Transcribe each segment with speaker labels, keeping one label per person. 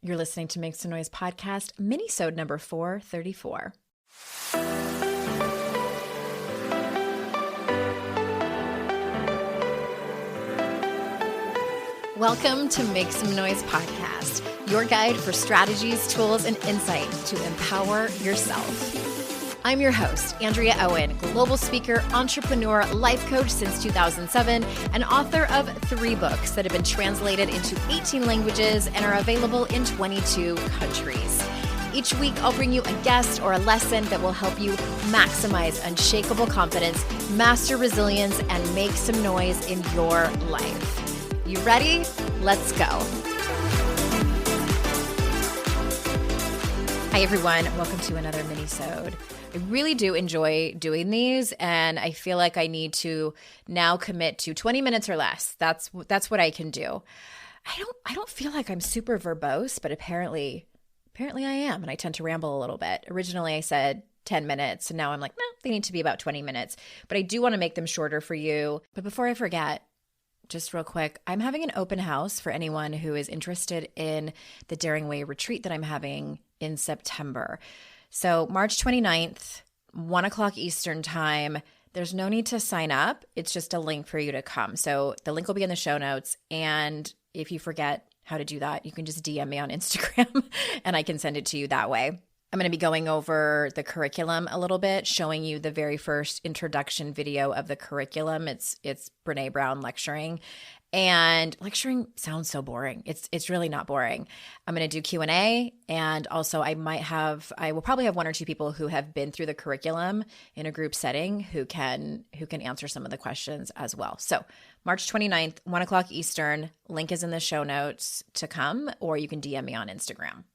Speaker 1: You're listening to Make Some Noise podcast, minisode number 434. Welcome to Make Some Noise podcast, your guide for strategies, tools, and insight to empower yourself. I'm your host, Andrea Owen, global speaker, entrepreneur, life coach since 2007, and author of 3 books that have been translated into 18 languages and are available in 22 countries. Each week, I'll bring you a guest or a lesson that will help you maximize unshakable confidence, master resilience, and make some noise in your life. You ready? Let's go. Hi, everyone. Welcome to another minisode. I really do enjoy doing these, and I feel like I need to now commit to 20 minutes or less. That's what I can do. I don't feel like I'm super verbose, but apparently I am, and I tend to ramble a little bit. Originally, I said 10 minutes, and now I'm like, no, they need to be about 20 minutes. But I do want to make them shorter for you. But before I forget, just real quick, I'm having an open house for anyone who is interested in the Daring Way retreat that I'm having in September. So March 29th, 1 o'clock Eastern time. There's no need to sign up. It's just a link for you to come. So the link will be in the show notes. And if you forget how to do that, you can just DM me on Instagram and I can send it to you that way. I'm going to be going over the curriculum a little bit, showing you the very first introduction video of the curriculum. It's Brene Brown lecturing, and lecturing sounds so boring. It's really not boring. I'm going to do Q&A, and also I will probably have 1 or 2 people who have been through the curriculum in a group setting who can answer some of the questions as well. So March 29th, 1 o'clock Eastern, link is in the show notes to come, or you can DM me on Instagram.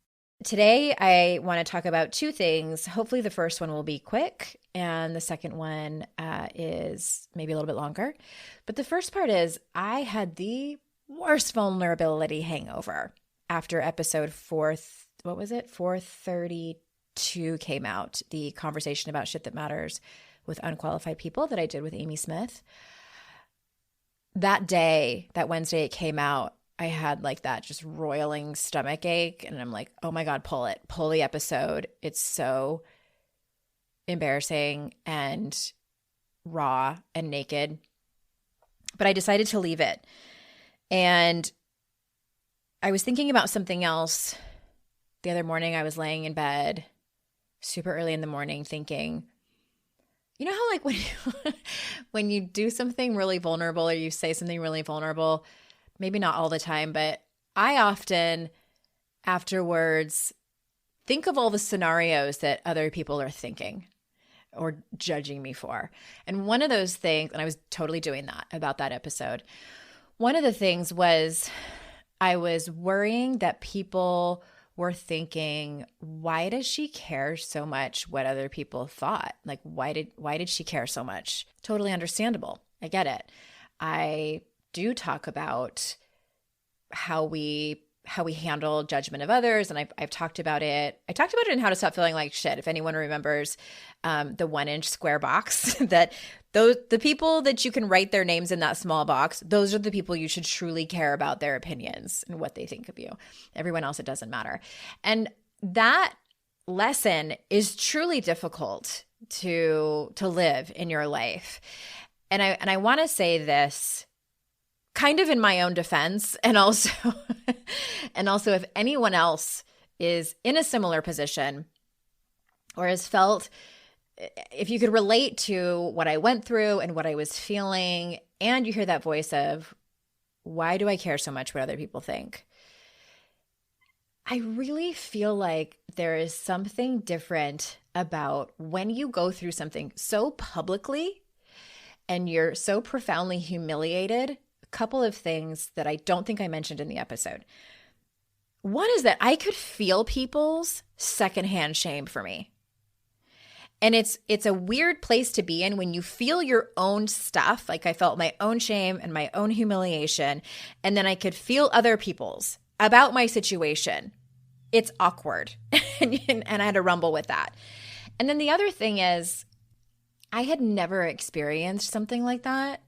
Speaker 1: Today, I want to talk about 2 things. Hopefully, the first one will be quick, and the second one is maybe a little bit longer. But the first part is I had the worst vulnerability hangover after episode 432 came out, the conversation about shit that matters with unqualified people that I did with Amy Smith. That day, that Wednesday it came out, I had like that just roiling stomach ache, and I'm like, oh my God, pull the episode. It's so embarrassing and raw and naked. But I decided to leave it. And I was thinking about something else. The other morning I was laying in bed super early in the morning thinking, you know how like when you do something really vulnerable or you say something really vulnerable, maybe not all the time, but I often afterwards think of all the scenarios that other people are thinking or judging me for. And one of those things, and I was totally doing that about that episode, one of the things was I was worrying that people were thinking, why does she care so much what other people thought? Like, why did she care so much? Totally understandable. I get it. I do talk about how we handle judgment of others, and I've talked about it. I talked about it in How to Stop Feeling Like Shit. If anyone remembers the 1-inch square box, that the people that you can write their names in that small box, those are the people you should truly care about their opinions and what they think of you. Everyone else, it doesn't matter. And that lesson is truly difficult to live in your life. And I want to say this kind of in my own defense, and also if anyone else is in a similar position or has felt, if you could relate to what I went through and what I was feeling, and you hear that voice of, why do I care so much what other people think? I really feel like there is something different about when you go through something so publicly and you're so profoundly humiliated. Couple of things that I don't think I mentioned in the episode. One is that I could feel people's secondhand shame for me. And it's a weird place to be in when you feel your own stuff. Like I felt my own shame and my own humiliation, and then I could feel other people's about my situation. It's awkward. and I had to rumble with that. And then the other thing is I had never experienced something like that,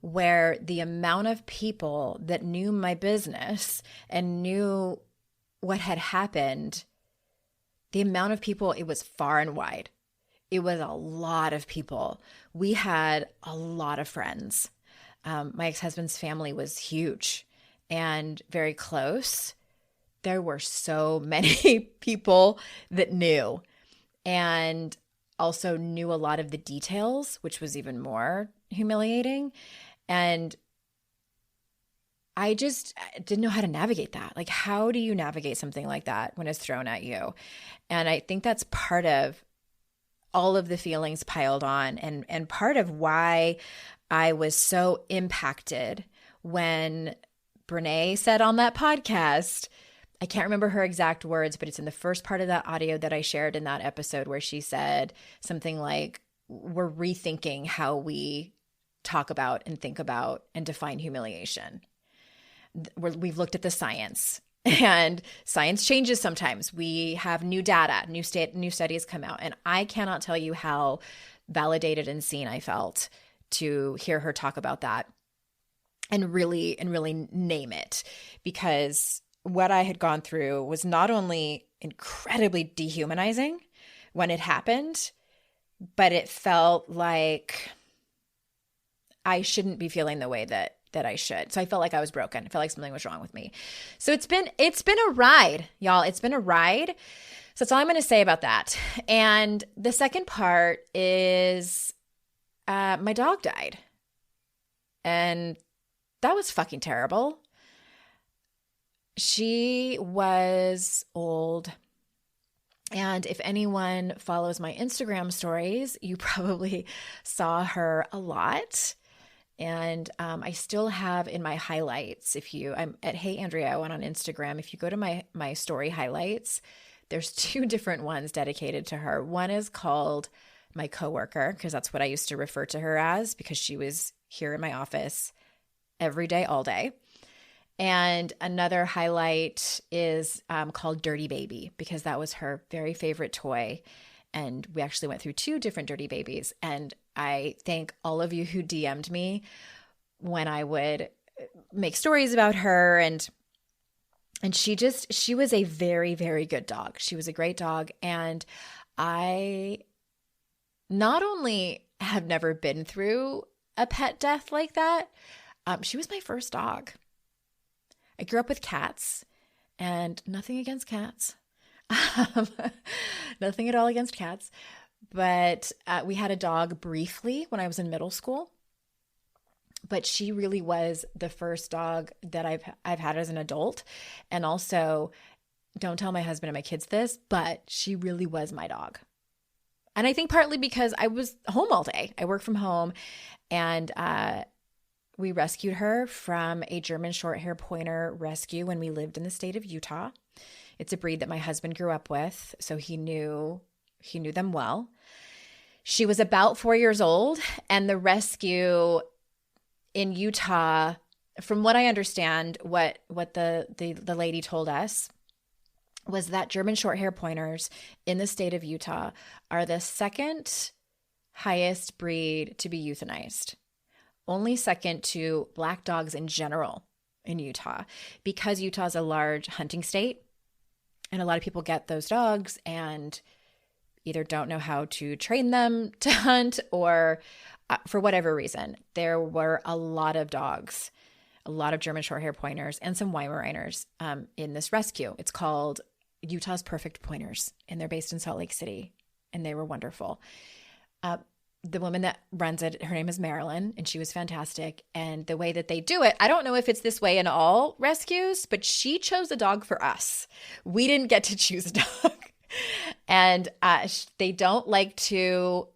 Speaker 1: where the amount of people that knew my business and knew what had happened, the amount of people, it was far and wide. It was a lot of people. We had a lot of friends. My ex-husband's family was huge and very close. There were so many people that knew and also knew a lot of the details, which was even more humiliating. And I just didn't know how to navigate that. Like, how do you navigate something like that when it's thrown at you? And I think that's part of all of the feelings piled on and part of why I was so impacted when Brene said on that podcast, I can't remember her exact words, but it's in the first part of that audio that I shared in that episode where she said something like, we're rethinking how we talk about and think about and define humiliation. We've looked at the science, and science changes sometimes. We have new data, new studies come out, and I cannot tell you how validated and seen I felt to hear her talk about that and really name it, because what I had gone through was not only incredibly dehumanizing when it happened, but it felt like I shouldn't be feeling the way that I should. So I felt like I was broken. I felt like something was wrong with me. So it's been a ride, y'all. It's been a ride. So that's all I'm going to say about that. And the second part is my dog died. And that was fucking terrible. She was old. And if anyone follows my Instagram stories, you probably saw her a lot. And I still have in my highlights, I'm at Hey Andrea Owen on Instagram. If you go to my story highlights, there's 2 different ones dedicated to her. One is called my coworker, because that's what I used to refer to her as, because she was here in my office every day, all day. And another highlight is called Dirty Baby, because that was her very favorite toy. And we actually went through 2 different Dirty Babies. And I thank all of you who DM'd me when I would make stories about her. And she was a very, very good dog. She was a great dog. And I not only have never been through a pet death like that, she was my first dog. I grew up with cats, and nothing against cats. Nothing at all against cats. But we had a dog briefly when I was in middle school. But she really was the first dog that I've had as an adult. And also, don't tell my husband and my kids this, but she really was my dog. And I think partly because I was home all day. I work from home, and we rescued her from a German Shorthair Pointer rescue when we lived in the state of Utah. It's a breed that my husband grew up with, so he knew them well. She was about 4 years old, and the rescue in Utah, from what I understand, what the lady told us was that German Shorthair Pointers in the state of Utah are the second highest breed to be euthanized, only second to black dogs in general in Utah, because Utah is a large hunting state. And a lot of people get those dogs and either don't know how to train them to hunt, or for whatever reason. There were a lot of dogs, a lot of German Shorthair Pointers and some Weimaraners in this rescue. It's called Utah's Perfect Pointers, and they're based in Salt Lake City, and they were wonderful. The woman that runs it, her name is Marilyn, and she was fantastic. And the way that they do it, I don't know if it's this way in all rescues, but she chose a dog for us. We didn't get to choose a dog. And they don't like to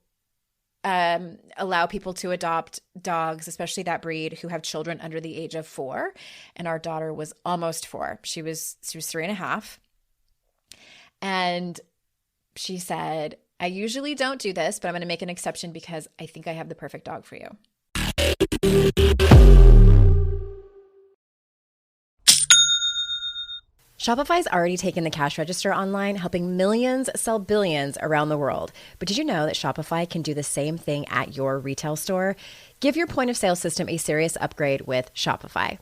Speaker 1: allow people to adopt dogs, especially that breed, who have children under the age of 4. And our daughter was almost 4. She was 3.5. And she said, I usually don't do this, but I'm going to make an exception because I think I have the perfect dog for you. Shopify's already taken the cash register online, helping millions sell billions around the world. But did you know that Shopify can do the same thing at your retail store? Give your point of sale system a serious upgrade with Shopify.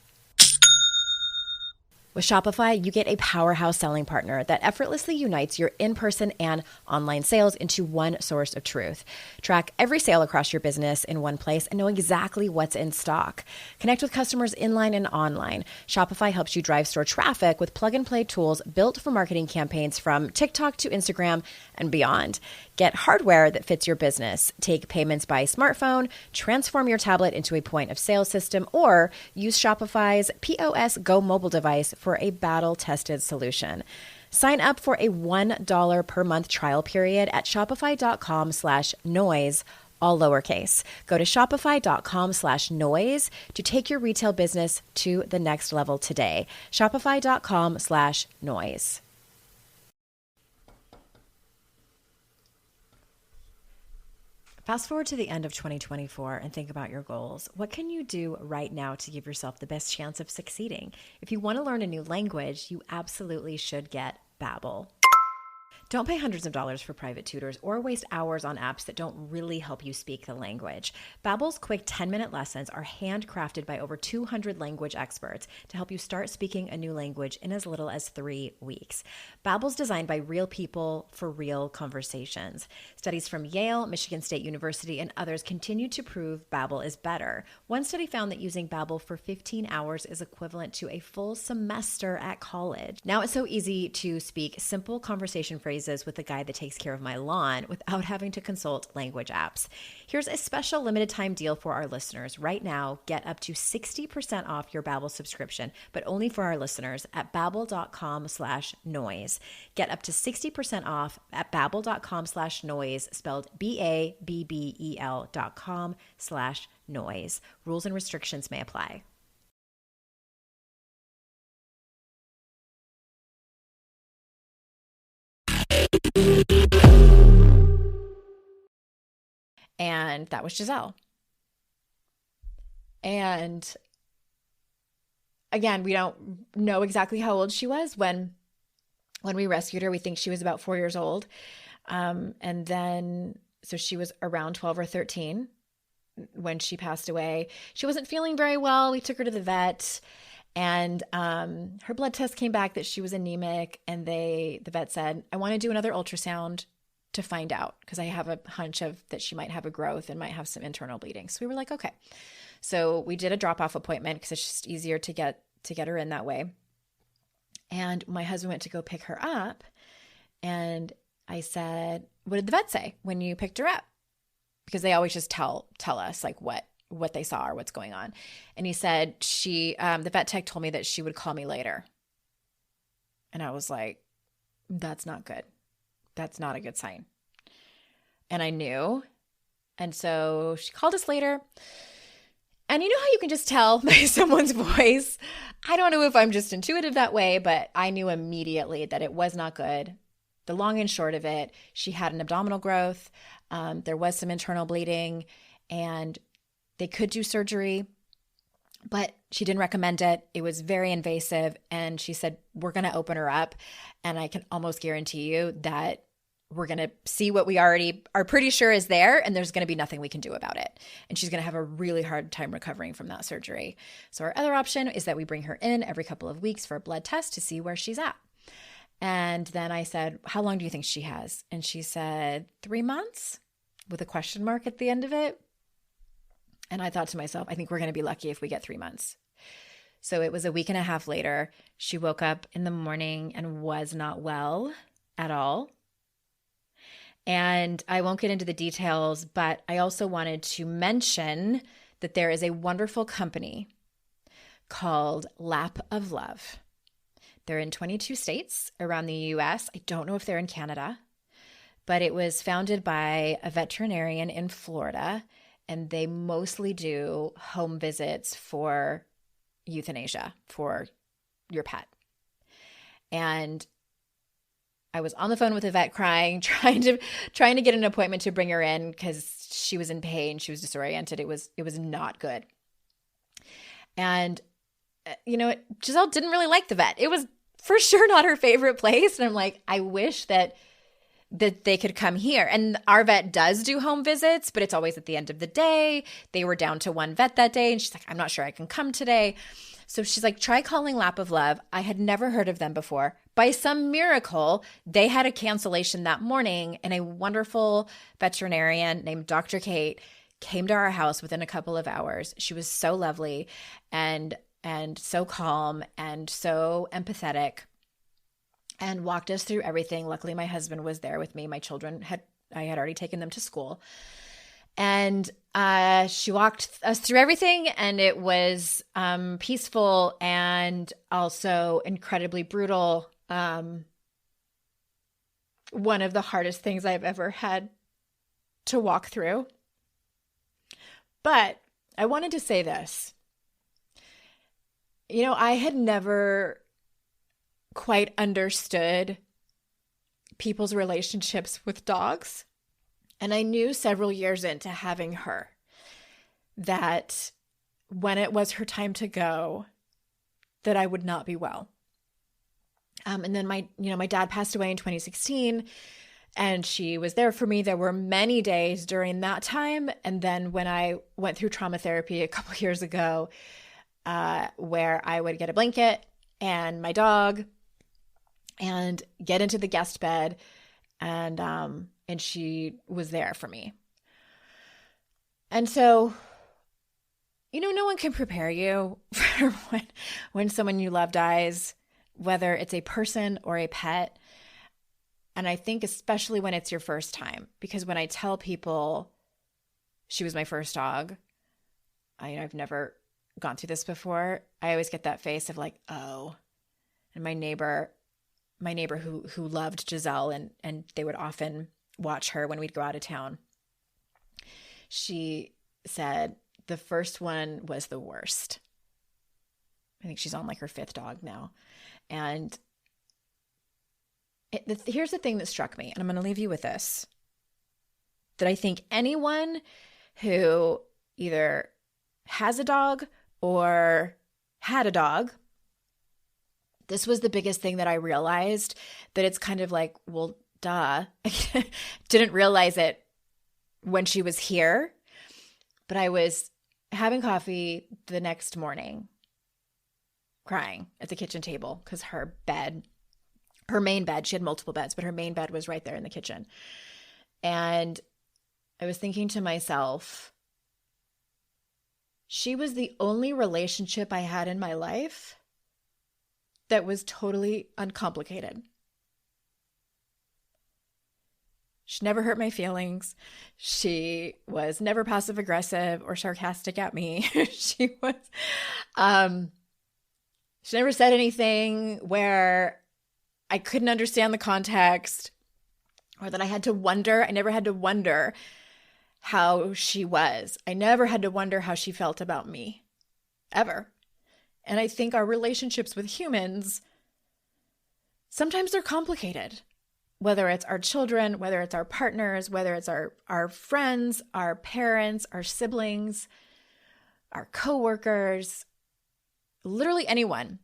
Speaker 1: With Shopify, you get a powerhouse selling partner that effortlessly unites your in-person and online sales into one source of truth. Track every sale across your business in one place and know exactly what's in stock. Connect with customers inline and online. Shopify helps you drive store traffic with plug-and-play tools built for marketing campaigns from TikTok to Instagram and beyond. Get hardware that fits your business. Take payments by smartphone, transform your tablet into a point of sale system, or use Shopify's POS Go mobile device for a battle-tested solution. Sign up for a $1 per month trial period at shopify.com/noise, all lowercase. Go to shopify.com/noise to take your retail business to the next level today. Shopify.com/noise. Fast forward to the end of 2024 and think about your goals. What can you do right now to give yourself the best chance of succeeding? If you want to learn a new language, you absolutely should get Babbel. Don't pay hundreds of dollars for private tutors or waste hours on apps that don't really help you speak the language. Babbel's quick 10-minute lessons are handcrafted by over 200 language experts to help you start speaking a new language in as little as 3 weeks. Babbel's designed by real people for real conversations. Studies from Yale, Michigan State University, and others continue to prove Babbel is better. One study found that using Babbel for 15 hours is equivalent to a full semester at college. Now it's so easy to speak simple conversation phrases with the guy that takes care of my lawn without having to consult language apps. Here's a special limited time deal for our listeners. Right now, get up to 60% off your Babbel subscription, but only for our listeners at babbel.com/noise. Get up to 60% off at babbel.com/noise, spelled BABBEL.com/noise. Rules and restrictions may apply. And that was Giselle. And again, we don't know exactly how old she was when we rescued her. We think she was about 4 years old. And then, so she was around 12 or 13 when she passed away. She wasn't feeling very well. We took her to the vet, and her blood test came back that she was anemic. And the vet said, I want to do another ultrasound to find out, because I have a hunch that she might have a growth and might have some internal bleeding. So we were like, okay. So we did a drop-off appointment because it's just easier to get her in that way. And my husband went to go pick her up, and I said, what did the vet say when you picked her up? Because they always just tell us like what they saw or what's going on. And he said, the vet tech told me that she would call me later. And I was like, that's not good. That's not a good sign. And I knew. And so she called us later. And you know how you can just tell by someone's voice? I don't know if I'm just intuitive that way, but I knew immediately that it was not good. The long and short of it, she had an abdominal growth. There was some internal bleeding, and they could do surgery, but she didn't recommend it. It was very invasive. And she said, we're going to open her up. And I can almost guarantee you that we're going to see what we already are pretty sure is there, and there's going to be nothing we can do about it. And she's going to have a really hard time recovering from that surgery. So our other option is that we bring her in every couple of weeks for a blood test to see where she's at. And then I said, how long do you think she has? And she said, 3 months, with a question mark at the end of it. And I thought to myself, I think we're going to be lucky if we get 3 months. So it was a week and a half later. She woke up in the morning and was not well at all. And I won't get into the details, but I also wanted to mention that there is a wonderful company called Lap of Love. They're in 22 states around the US. I don't know if they're in Canada, but it was founded by a veterinarian in Florida, and they mostly do home visits for euthanasia for your pet. And I was on the phone with a vet crying, trying to get an appointment to bring her in because she was in pain. She was disoriented. It was not good. And Giselle didn't really like the vet. It was for sure not her favorite place. And I'm like, I wish that they could come here. And our vet does do home visits, but it's always at the end of the day. They were down to one vet that day, and she's like, I'm not sure I can come today. So she's like, try calling Lap of Love. I had never heard of them before. By some miracle, they had a cancellation that morning, and a wonderful veterinarian named Dr. Kate came to our house within a couple of hours. She was so lovely and so calm and so empathetic, and walked us through everything. Luckily, my husband was there with me. My children I had already taken them to school. And she walked us through everything, and it was peaceful and also incredibly brutal. One of the hardest things I've ever had to walk through. But I wanted to say this. You know, I had never quite understood people's relationships with dogs. And I knew several years into having her that when it was her time to go, that I would not be well. And then my dad passed away in 2016, and she was there for me. There were many days during that time. And then when I went through trauma therapy a couple years ago, where I would get a blanket and my dog and get into the guest bed, and she was there for me. And so, you know, no one can prepare you for when someone you love dies, whether it's a person or a pet. And I think especially when it's your first time, because when I tell people she was my first dog, I've never gone through this before, I always get that face of like, oh. And my neighbor who loved Giselle, and they would often watch her when we'd go out of town, she said the first one was the worst. I think she's on like her 5th dog now. And here's the thing that struck me, and I'm going to leave you with this, that I think anyone who either has a dog or had a dog, this was the biggest thing that I realized, that it's kind of like, well, duh. I didn't realize it when she was here, but I was having coffee the next morning, crying at the kitchen table because her main bed, she had multiple beds, but her main bed was right there in the kitchen. And I was thinking to myself, she was the only relationship I had in my life that was totally uncomplicated. She never hurt my feelings. She was never passive aggressive or sarcastic at me. She never said anything where I couldn't understand the context, or that I had to wonder. I never had to wonder how she was. I never had to wonder how she felt about me, ever. And I think our relationships with humans, sometimes they're complicated. Whether it's our children, whether it's our partners, whether it's our friends, our parents, our siblings, our coworkers, literally anyone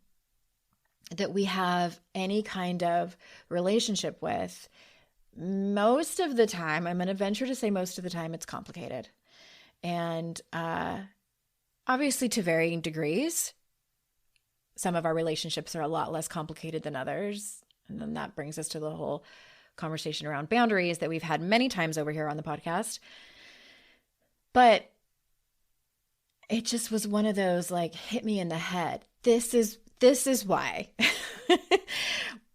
Speaker 1: that we have any kind of relationship with, most of the time, I'm going to venture to say most of the time, it's complicated. And obviously to varying degrees. Some of our relationships are a lot less complicated than others. And then that brings us to the whole conversation around boundaries that we've had many times over here on the podcast. But it just was one of those like hit me in the head. This is why.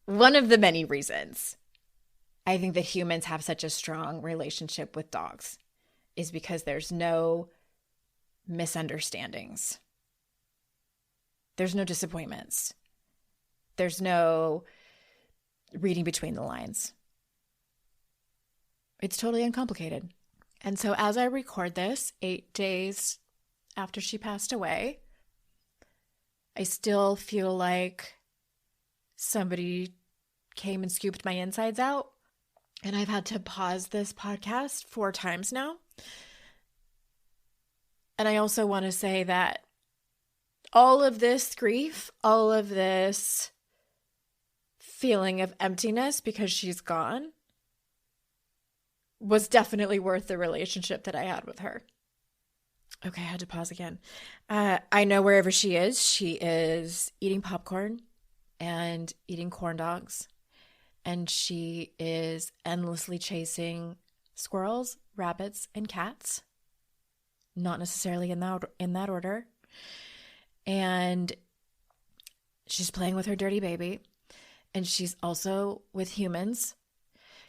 Speaker 1: One of the many reasons I think that humans have such a strong relationship with dogs is because there's no misunderstandings. There's no disappointments. There's no reading between the lines. It's totally uncomplicated. And so as I record this, 8 days after she passed away, I still feel like somebody came and scooped my insides out. And I've had to pause this podcast 4 times now. And I also want to say that all of this grief, all of this feeling of emptiness because she's gone, was definitely worth the relationship that I had with her. Okay, I had to pause again. I know wherever she is eating popcorn and eating corn dogs, and she is endlessly chasing squirrels, rabbits, and cats. Not necessarily in that order. And she's playing with her dirty baby, and she's also with humans,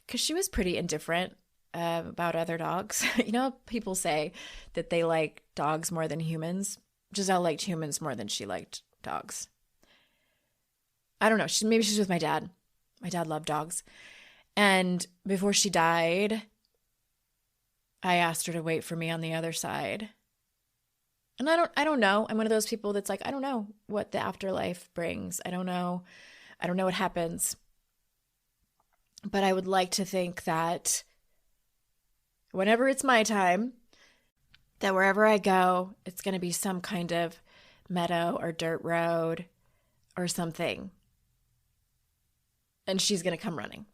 Speaker 1: because she was pretty indifferent about other dogs. You know, people say that they like dogs more than humans. Giselle liked humans more than she liked dogs. I don't know. Maybe she's with my dad. My dad loved dogs. And before she died, I asked her to wait for me on the other side. And I don't know. I'm one of those people that's like, I don't know what the afterlife brings. I don't know what happens. But I would like to think that whenever it's my time, that wherever I go, it's going to be some kind of meadow or dirt road or something. And she's going to come running.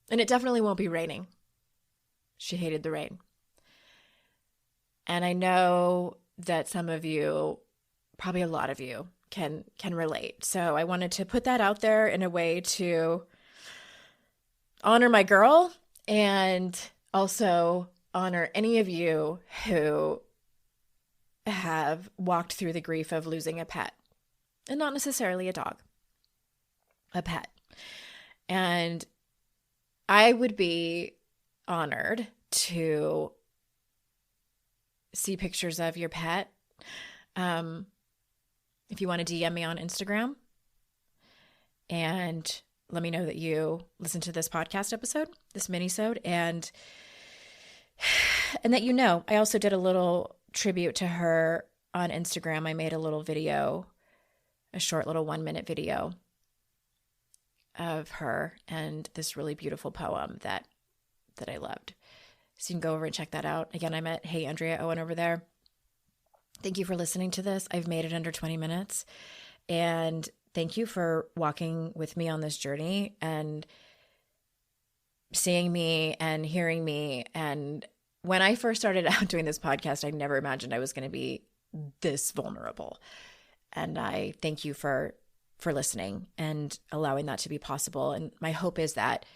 Speaker 1: And it definitely won't be raining. She hated the rain. And I know that some of you, probably a lot of you, can relate. So I wanted to put that out there in a way to honor my girl, and also honor any of you who have walked through the grief of losing a pet, and not necessarily a dog, a pet. And I would be honored to see pictures of your pet. If you want to DM me on Instagram and let me know that you listened to this podcast episode, this minisode, and that you know. I also did a little tribute to her on Instagram. I made a little video, a short little 1-minute video of her and this really beautiful poem that I loved. So you can go over and check that out. Again, I'm at Hey Andrea Owen over there. Thank you for listening to this. I've made it under 20 minutes. And thank you for walking with me on this journey and seeing me and hearing me. And when I first started out doing this podcast, I never imagined I was going to be this vulnerable. And I thank you for listening and allowing that to be possible. And my hope is that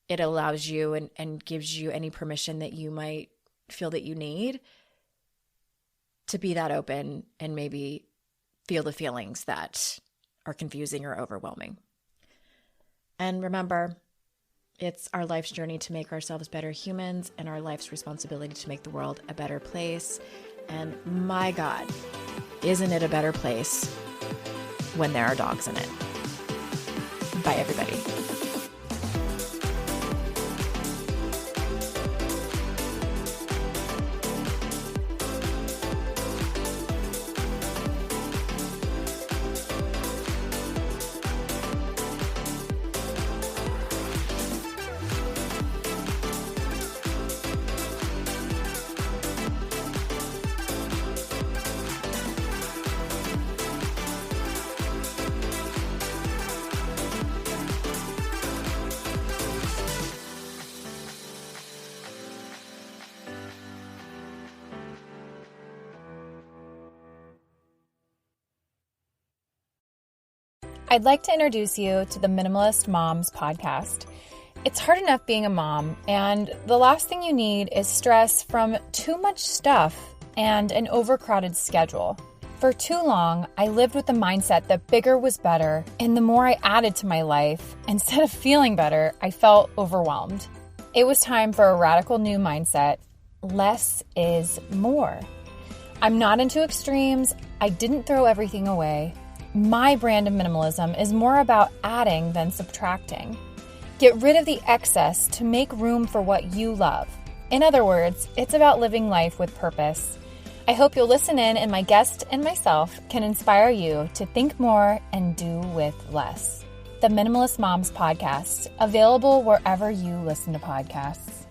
Speaker 1: it allows you and gives you any permission that you might feel that you need to be that open and maybe feel the feelings that are confusing or overwhelming. And remember, it's our life's journey to make ourselves better humans, and our life's responsibility to make the world a better place. And my God, isn't it a better place when there are dogs in it? Bye, everybody.
Speaker 2: I'd like to introduce you to the Minimalist Moms podcast. It's hard enough being a mom, and the last thing you need is stress from too much stuff and an overcrowded schedule. For too long, I lived with the mindset that bigger was better, and the more I added to my life, instead of feeling better, I felt overwhelmed. It was time for a radical new mindset. Less is more. I'm not into extremes. I didn't throw everything away. My brand of minimalism is more about adding than subtracting. Get rid of the excess to make room for what you love. In other words, it's about living life with purpose. I hope you'll listen in, and my guest and myself can inspire you to think more and do with less. The Minimalist Moms podcast, available wherever you listen to podcasts.